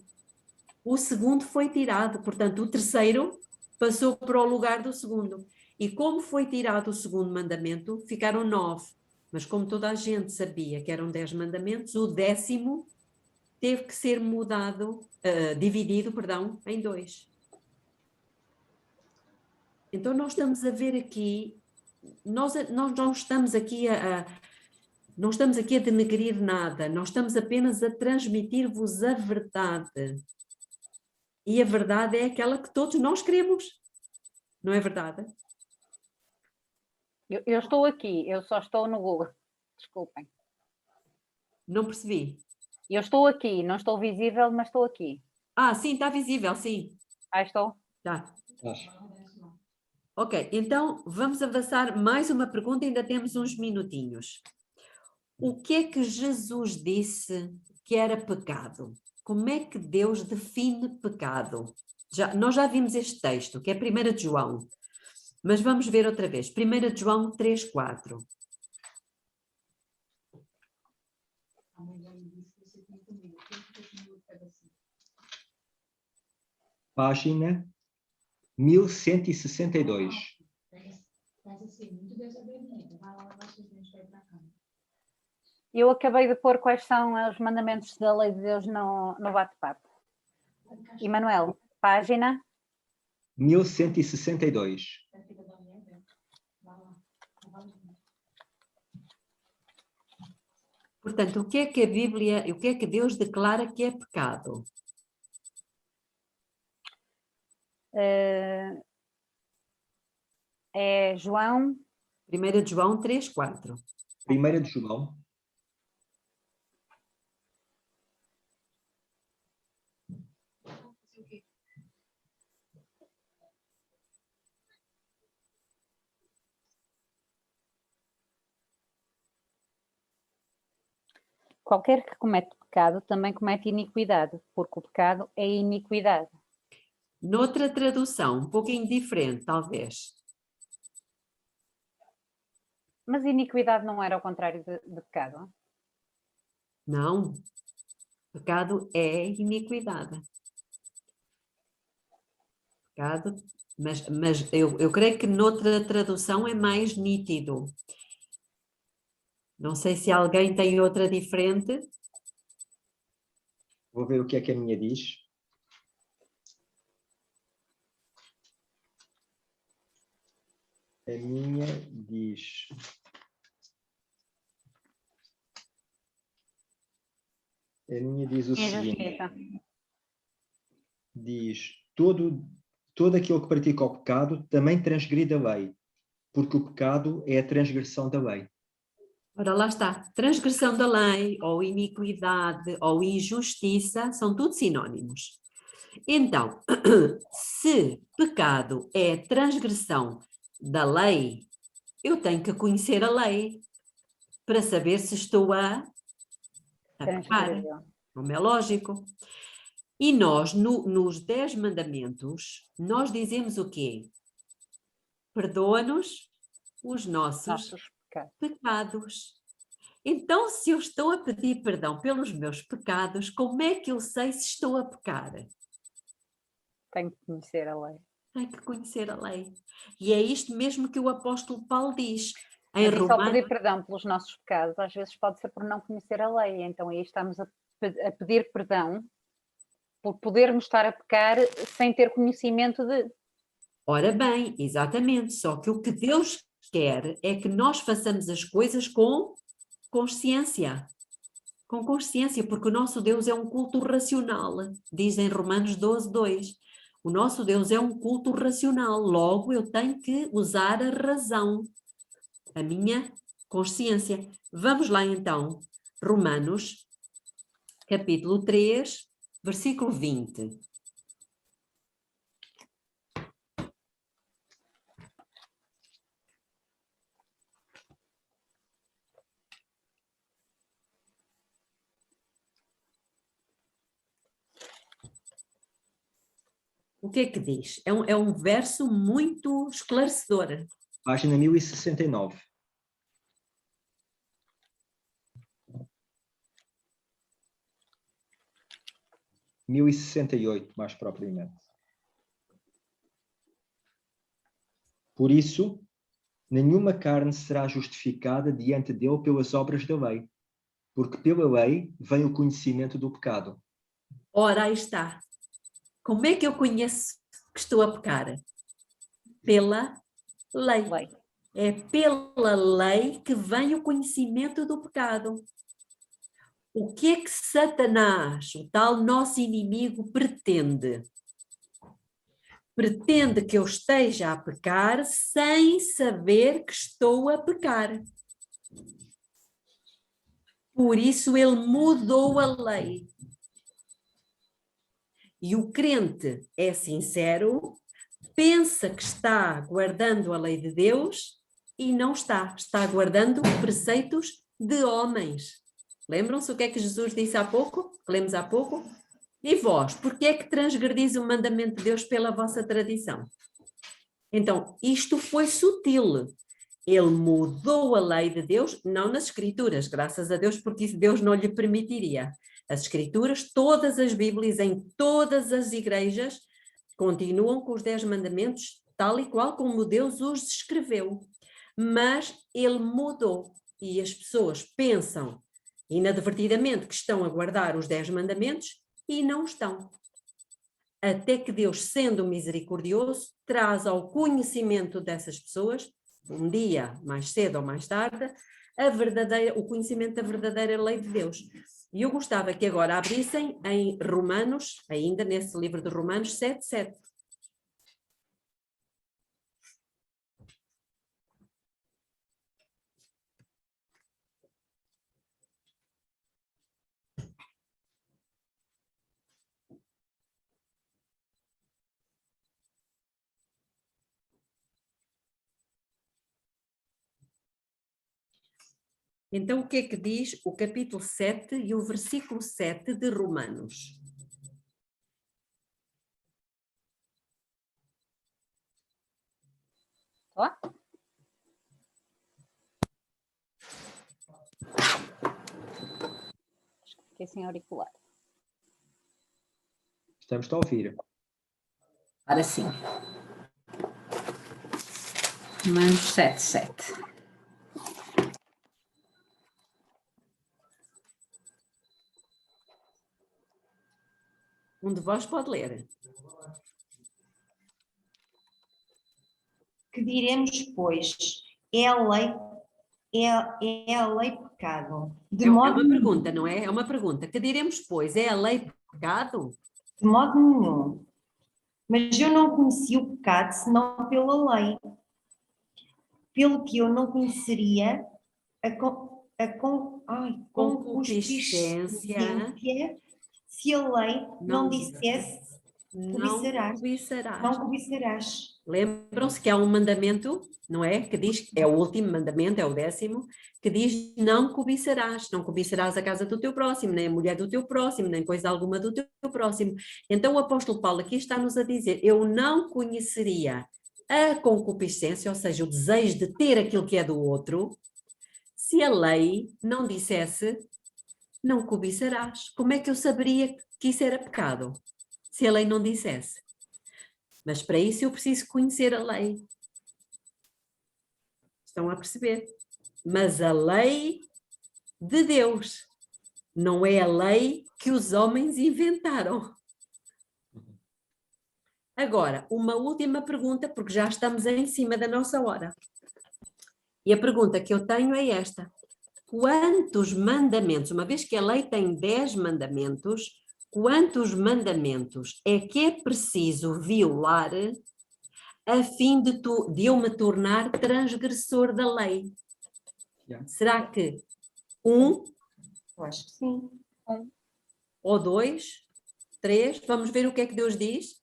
O segundo foi tirado, portanto o terceiro passou para o lugar do segundo. E como foi tirado o segundo mandamento, ficaram 9. Mas como toda a gente sabia que eram 10 mandamentos, o 10º teve que ser dividido em 2. Então nós estamos a ver aqui, nós não estamos aqui não estamos aqui a denegrir nada, nós estamos apenas a transmitir-vos a verdade. E a verdade é aquela que todos nós queremos. Não é verdade? Eu estou aqui, eu só estou no Google. Desculpem. Não percebi. Eu estou aqui, não estou visível, mas estou aqui. Ah, sim, está visível, sim. Estou? Tá. Acho. Ok, então vamos avançar mais uma pergunta, ainda temos uns minutinhos. O que é que Jesus disse que era pecado? Como é que Deus define pecado? Nós já vimos este texto, que é 1 de João, mas vamos ver outra vez. 1 de João 3:4. Página 1162. Eu acabei de pôr quais são os mandamentos da lei de Deus no bate-papo. Emanuel, página? 1162. Portanto, o que é que a Bíblia, o que é que Deus declara que é pecado? É João 1 de João 3:4. 1 de João. Qualquer que comete pecado também comete iniquidade, porque o pecado é iniquidade. Noutra tradução, um pouquinho diferente, talvez. Mas iniquidade não era o contrário de pecado? Não. Pecado é iniquidade. Pecado, mas eu creio que noutra tradução é mais nítido. Não sei se alguém tem outra diferente. Vou ver o que é que a minha diz. A minha diz... A minha diz o seguinte. Injustiça. Diz, todo aquele que pratica o pecado também transgride a lei, porque o pecado é a transgressão da lei. Ora, lá está. Transgressão da lei, ou iniquidade, ou injustiça, são tudo sinónimos. Então, se pecado é transgressão da lei, eu tenho que conhecer a lei para saber se estou a pecar. Como é lógico. E nós, nos 10 mandamentos, nós dizemos o quê? Perdoa-nos os nossos pecados. Então, se eu estou a pedir perdão pelos meus pecados, como é que eu sei se estou a pecar? Tenho que conhecer a lei. Tenho que conhecer a lei. E é isto mesmo que o apóstolo Paulo diz. Mas isso ao pedir perdão pelos nossos pecados, às vezes pode ser por não conhecer a lei. Então aí estamos a pedir perdão por podermos estar a pecar sem ter conhecimento de... Ora bem, exatamente. Só que o que Deus quer é que nós façamos as coisas com consciência. Com consciência, porque o nosso Deus é um culto racional. Diz em Romanos 12:2. O nosso Deus é um culto racional. Logo, eu tenho que usar a razão, a minha consciência. Vamos lá então. Romanos, capítulo 3, versículo 20. O que é que diz? É um verso muito esclarecedor. Página 1069. – 1068, mais propriamente. Por isso, nenhuma carne será justificada diante dele pelas obras da lei, porque pela lei vem o conhecimento do pecado. Ora, aí está. Como é que eu conheço que estou a pecar? Pela lei. É pela lei que vem o conhecimento do pecado. O que é que Satanás, o tal nosso inimigo, pretende? pretende que eu esteja a pecar sem saber que estou a pecar. Por isso ele mudou a lei. E o crente é sincero, pensa que está guardando a lei de Deus e não está. Está guardando preceitos de homens. Lembram-se o que é que Jesus disse há pouco? Lemos há pouco? E vós, por que é que transgredis o mandamento de Deus pela vossa tradição? Então, isto foi sutil. Ele mudou a lei de Deus, não nas Escrituras, graças a Deus, porque isso Deus não lhe permitiria. As Escrituras, todas as Bíblias, em todas as igrejas, continuam com os 10 mandamentos, tal e qual como Deus os escreveu. Mas ele mudou e as pessoas pensam inadvertidamente que estão a guardar os 10 mandamentos e não estão. Até que Deus, sendo misericordioso, traz ao conhecimento dessas pessoas, um dia mais cedo ou mais tarde, o conhecimento da verdadeira lei de Deus. E eu gostava que agora abrissem em Romanos, ainda nesse livro de Romanos 7:7. Então, o que é que diz o capítulo 7 e o versículo 7 de Romanos? Ó. Acho que fiquei sem auricular. Estamos a ouvir. Agora sim. Romanos 7:7. Um de vós pode ler. Que diremos, pois? É a lei pecado? É uma pergunta, não é? É uma pergunta. Que diremos, pois? É a lei pecado? De modo nenhum. Mas eu não conheci o pecado senão pela lei. Pelo que eu não conheceria a concupiscência se a lei não dissesse cobiçarás. Não cobiçarás. Lembram-se que há um mandamento, não é? Que diz, é o último mandamento, é o 10º, que diz não cobiçarás. Não cobiçarás a casa do teu próximo, nem a mulher do teu próximo, nem coisa alguma do teu próximo. Então o apóstolo Paulo aqui está-nos a dizer, eu não conheceria a concupiscência, ou seja, o desejo de ter aquilo que é do outro, se a lei não dissesse não cobiçarás. Como é que eu saberia que isso era pecado? Se a lei não dissesse. Mas para isso eu preciso conhecer a lei. Estão a perceber? Mas a lei de Deus não é a lei que os homens inventaram. Agora, uma última pergunta, porque já estamos em cima da nossa hora. E a pergunta que eu tenho é esta. Quantos mandamentos, uma vez que a lei tem 10 mandamentos, quantos mandamentos é que é preciso violar a fim de eu me tornar transgressor da lei? Yeah. Será que 1? Eu acho que sim. Ou 2? 3? Vamos ver o que é que Deus diz?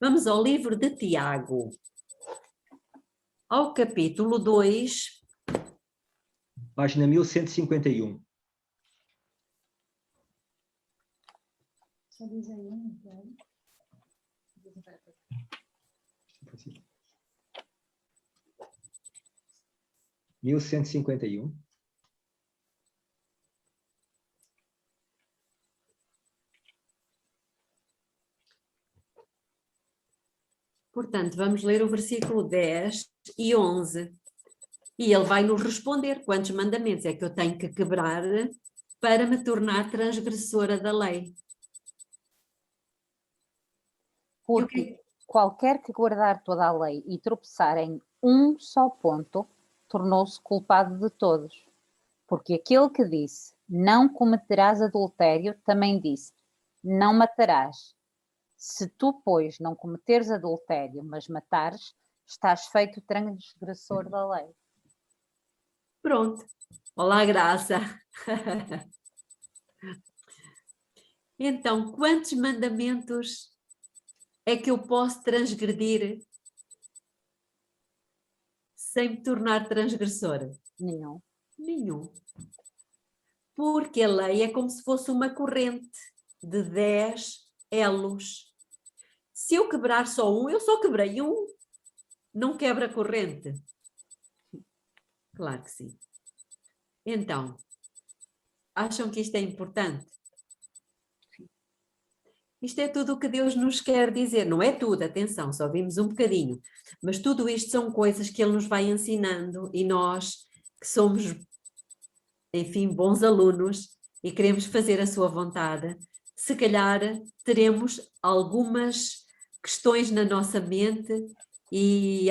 Vamos ao livro de Tiago, ao capítulo 2. Página 1151. Só diz aí, então. 1151. Portanto, vamos ler o versículo 10 e 11. E ele vai nos responder quantos mandamentos é que eu tenho que quebrar para me tornar transgressora da lei. Porque qualquer que guardar toda a lei e tropeçar em um só ponto, tornou-se culpado de todos. Porque aquele que disse, não cometerás adultério, também disse, não matarás. Se tu, pois, não cometeres adultério, mas matares, estás feito transgressor da lei. Pronto. Olá, Graça. Então, quantos mandamentos é que eu posso transgredir sem me tornar transgressora? Nenhum. Nenhum. Porque a lei é como se fosse uma corrente de 10 elos. Se eu quebrar só um, eu só quebrei um. Não quebra a corrente? Claro que sim. Então, acham que isto é importante? Isto é tudo o que Deus nos quer dizer. Não é tudo, atenção, só vimos um bocadinho. Mas tudo isto são coisas que Ele nos vai ensinando e nós, que somos, enfim, bons alunos e queremos fazer a sua vontade, se calhar teremos algumas questões na nossa mente e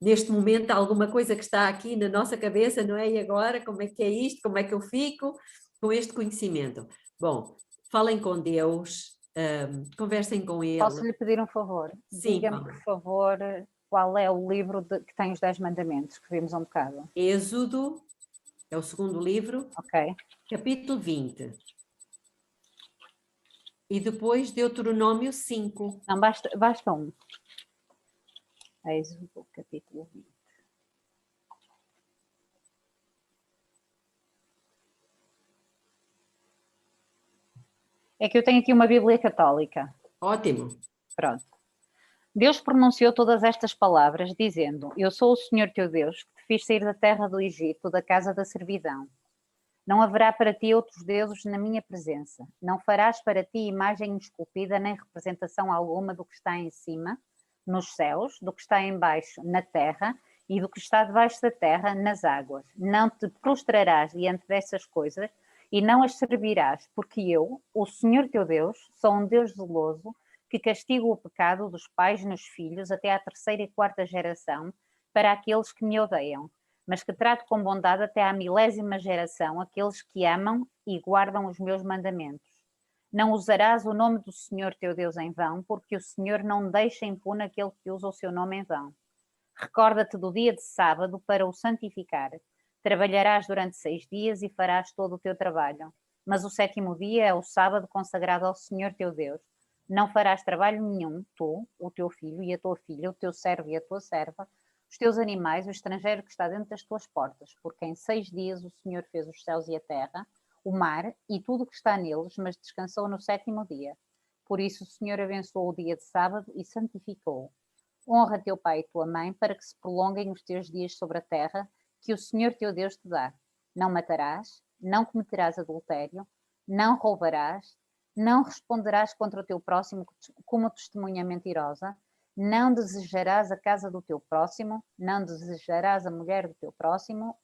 neste momento, alguma coisa que está aqui na nossa cabeça, não é? E agora, como é que é isto? Como é que eu fico com este conhecimento? Bom, falem com Deus, conversem com Ele. Posso lhe pedir um favor? Sim, Diga-me, por favor, qual é o livro que tem os 10 mandamentos, que vimos um bocado. Êxodo, é o segundo livro, Ok. capítulo 20. E depois Deuteronômio 5. Não, basta um. Êxodo, capítulo 20. É que eu tenho aqui uma Bíblia católica. Ótimo. Pronto. Deus pronunciou todas estas palavras, dizendo: Eu sou o Senhor teu Deus, que te fiz sair da terra do Egito, da casa da servidão. Não haverá para ti outros deuses na minha presença. Não farás para ti imagem esculpida, nem representação alguma do que está em cima, nos céus, do que está em baixo, na terra, e do que está debaixo da terra, nas águas. Não te prostrarás diante dessas coisas, e não as servirás, porque eu, o Senhor teu Deus, sou um Deus zeloso, que castigo o pecado dos pais nos filhos até à 3ª e 4ª geração, para aqueles que me odeiam, mas que trato com bondade até à 1000ª geração aqueles que amam e guardam os meus mandamentos. Não usarás o nome do Senhor teu Deus em vão, porque o Senhor não deixa impune aquele que usa o seu nome em vão. Recorda-te do dia de sábado para o santificar. Trabalharás durante 6 dias e farás todo o teu trabalho. Mas o 7º dia é o sábado consagrado ao Senhor teu Deus. Não farás trabalho nenhum, tu, o teu filho e a tua filha, o teu servo e a tua serva, os teus animais, o estrangeiro que está dentro das tuas portas, porque em 6 dias o Senhor fez os céus e a terra, o mar e tudo o que está neles, mas descansou no 7º dia. Por isso o Senhor abençoou o dia de sábado e santificou-o. Honra teu pai e tua mãe, para que se prolonguem os teus dias sobre a terra, que o Senhor teu Deus te dá. Não matarás, não cometerás adultério, não roubarás, não responderás contra o teu próximo como testemunha mentirosa, não desejarás a casa do teu próximo, não desejarás a mulher do teu próximo,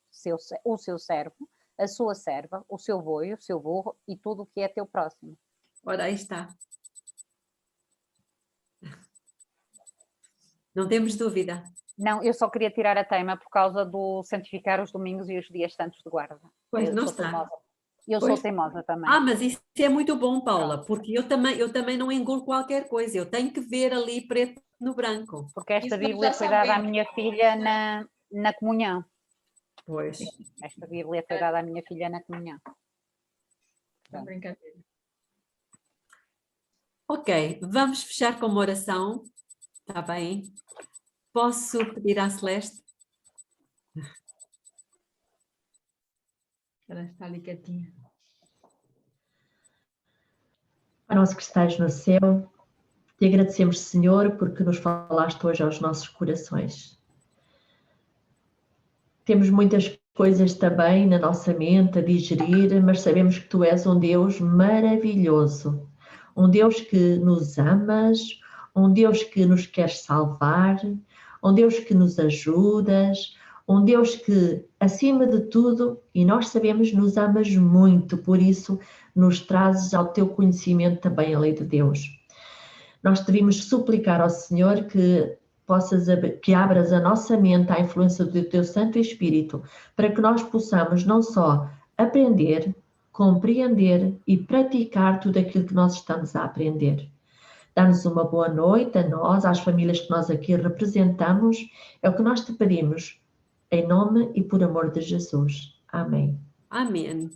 o seu servo, a sua serva, o seu boi, o seu burro e tudo o que é teu próximo. Ora, aí está. Não temos dúvida. Não, eu só queria tirar a teima por causa do santificar os domingos e os dias santos de guarda. Pois, Eu não sou está. teimosa. Eu Pois. sou teimosa também. Ah, mas isso é muito bom, Paula, porque eu também não engulo qualquer coisa, eu tenho que ver ali preto no branco. Porque esta Isso Bíblia já foi dada à sabemos. minha filha na comunhão. Pois. Esta Bíblia foi dada à minha filha na comunhão. Não, brincadeira. Ok, vamos fechar com uma oração, está bem? Posso pedir à Celeste? Ela está ali quietinha. Pai nosso que estás no céu, te agradecemos, Senhor, porque nos falaste hoje aos nossos corações. Temos muitas coisas também na nossa mente a digerir, mas sabemos que tu és um Deus maravilhoso, um Deus que nos amas, um Deus que nos quer salvar, um Deus que nos ajudas, um Deus que, acima de tudo, e nós sabemos, nos amas muito, por isso nos trazes ao teu conhecimento também a lei de Deus. Nós devemos suplicar ao Senhor que abras a nossa mente à influência do teu Santo Espírito, para que nós possamos não só aprender, compreender e praticar tudo aquilo que nós estamos a aprender. Dá-nos uma boa noite a nós, às famílias que nós aqui representamos. É o que nós te pedimos, em nome e por amor de Jesus. Amém. Amém.